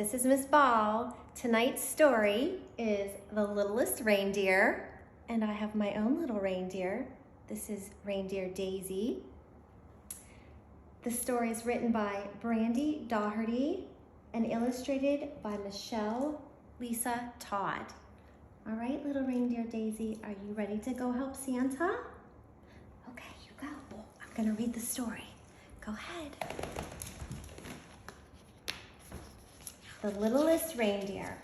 this is Miss Ball. Tonight's story is The Littlest Reindeer, and I have my own little reindeer. This is Reindeer Daisy. The story is written by Brandy Daugherty and illustrated by Michelle Lisa Todd. All right, little Reindeer Daisy, are you ready to go help Santa? Okay, you go. I'm gonna read the story. Go ahead. The Littlest Reindeer,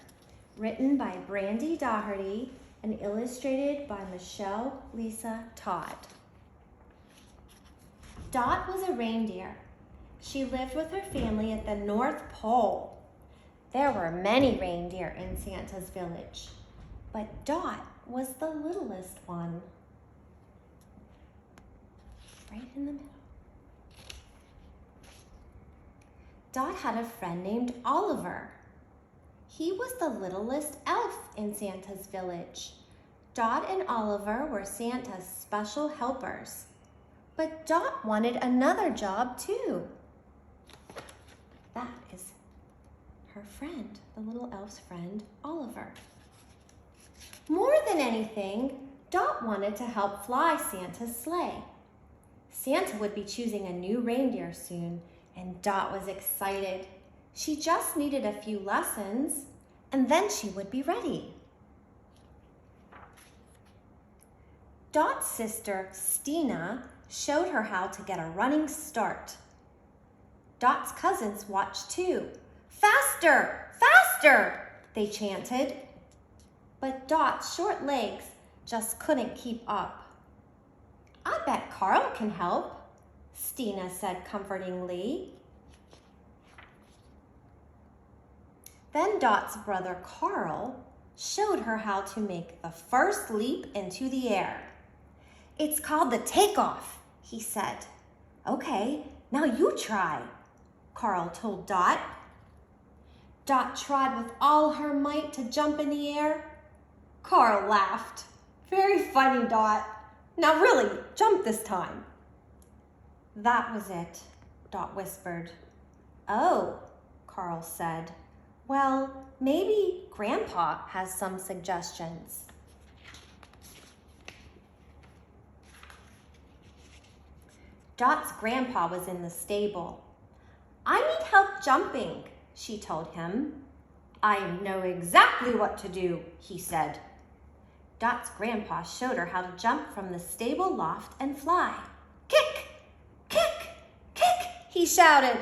written by Brandy Daugherty and illustrated by Michelle Lisa Todd. Dot was a reindeer. She lived with her family at the North Pole. There were many reindeer in Santa's village, but Dot was the littlest one. Right in the middle. Dot had a friend named Oliver. He was the littlest elf in Santa's village. Dot and Oliver were Santa's special helpers. But Dot wanted another job too. That is her friend, the little elf's friend, Oliver. More than anything, Dot wanted to help fly Santa's sleigh. Santa would be choosing a new reindeer soon, and Dot was excited. She just needed a few lessons, and then she would be ready. Dot's sister, Stina, showed her how to get a running start. Dot's cousins watched too. "Faster! Faster!" they chanted. But Dot's short legs just couldn't keep up. "I bet Carl can help," Stina said comfortingly. Then Dot's brother Carl showed her how to make the first leap into the air. "It's called the takeoff," he said. "Okay, now you try," Carl told Dot. Dot tried with all her might to jump in the air. Carl laughed. "Very funny, Dot. Now really, jump this time." "That was it," Dot whispered. "Oh," Carl said. "Well, maybe Grandpa has some suggestions." Dot's grandpa was in the stable. "I need help jumping," she told him. "I know exactly what to do," he said. Dot's grandpa showed her how to jump from the stable loft and fly. "Kick! Kick! Kick!" he shouted.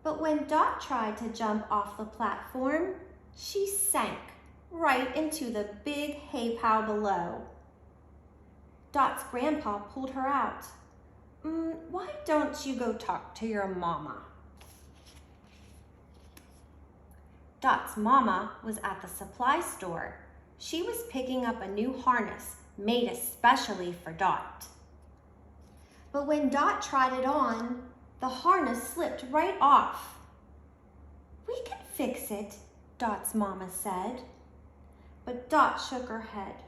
But when Dot tried to jump off the platform, she sank right into the big hay pile below. Dot's grandpa pulled her out. "Why don't you go talk to your mama?" Dot's mama was at the supply store. She was picking up a new harness made especially for Dot. But when Dot tried it on, the harness slipped right off. "We can fix it," Dot's mama said. But Dot shook her head.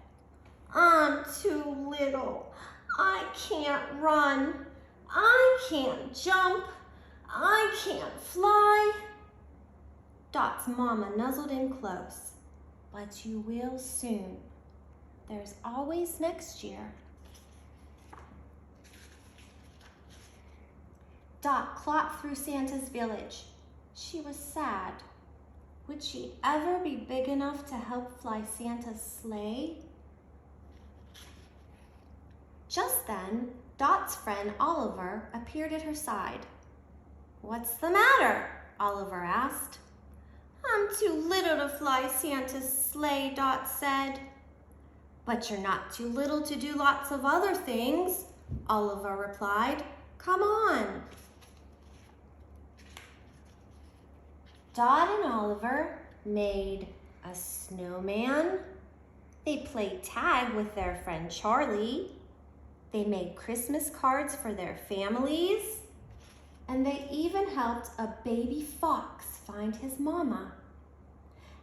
"I'm too little. I can't run. I can't jump. I can't fly." Dot's mama nuzzled in close. "But you will soon. There's always next year." Dot clocked through Santa's village. She was sad. Would she ever be big enough to help fly Santa's sleigh? Just then, Dot's friend Oliver appeared at her side. "What's the matter?" Oliver asked. "I'm too little to fly Santa's sleigh," Dot said. "But you're not too little to do lots of other things," Oliver replied. "Come on." Dot and Oliver made a snowman. They played tag with their friend Charlie. They made Christmas cards for their families. And they even helped a baby fox find his mama.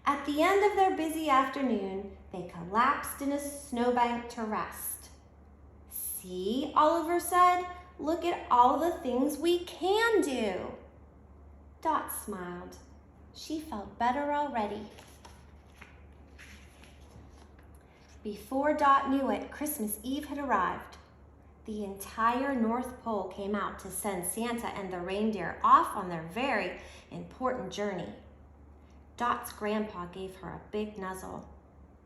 At the end of their busy afternoon, they collapsed in a snowbank to rest. "See," Oliver said, "look at all the things we can do." Dot smiled. She felt better already. Before Dot knew it, Christmas Eve had arrived. The entire North Pole came out to send Santa and the reindeer off on their very important journey. Dot's grandpa gave her a big nuzzle.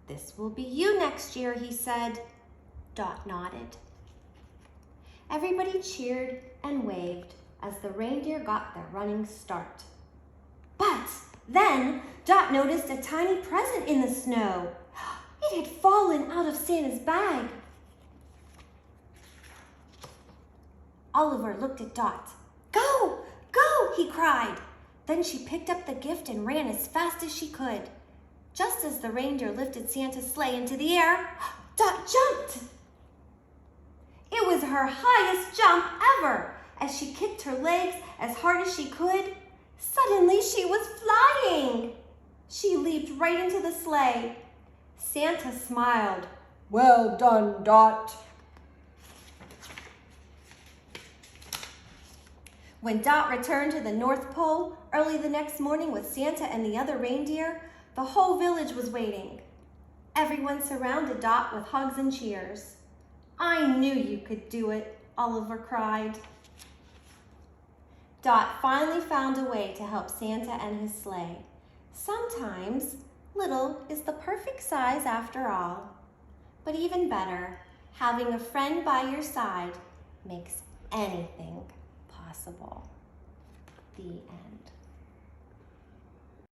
"This will be you next year," he said. Dot nodded. Everybody cheered and waved as the reindeer got their running start. But then Dot noticed a tiny present in the snow. It had fallen out of Santa's bag. Oliver looked at Dot. "Go, go," he cried. Then she picked up the gift and ran as fast as she could. Just as the reindeer lifted Santa's sleigh into the air, Dot jumped. It was her highest jump ever. As she kicked her legs as hard as she could, suddenly she was flying. She leaped right into the sleigh. Santa smiled. "Well done, Dot." When Dot returned to the North Pole early the next morning with Santa and the other reindeer, the whole village was waiting. Everyone surrounded Dot with hugs and cheers. "I knew you could do it," Oliver cried. Dot finally found a way to help Santa and his sleigh. Sometimes little is the perfect size after all. But even better, having a friend by your side makes anything possible. The end.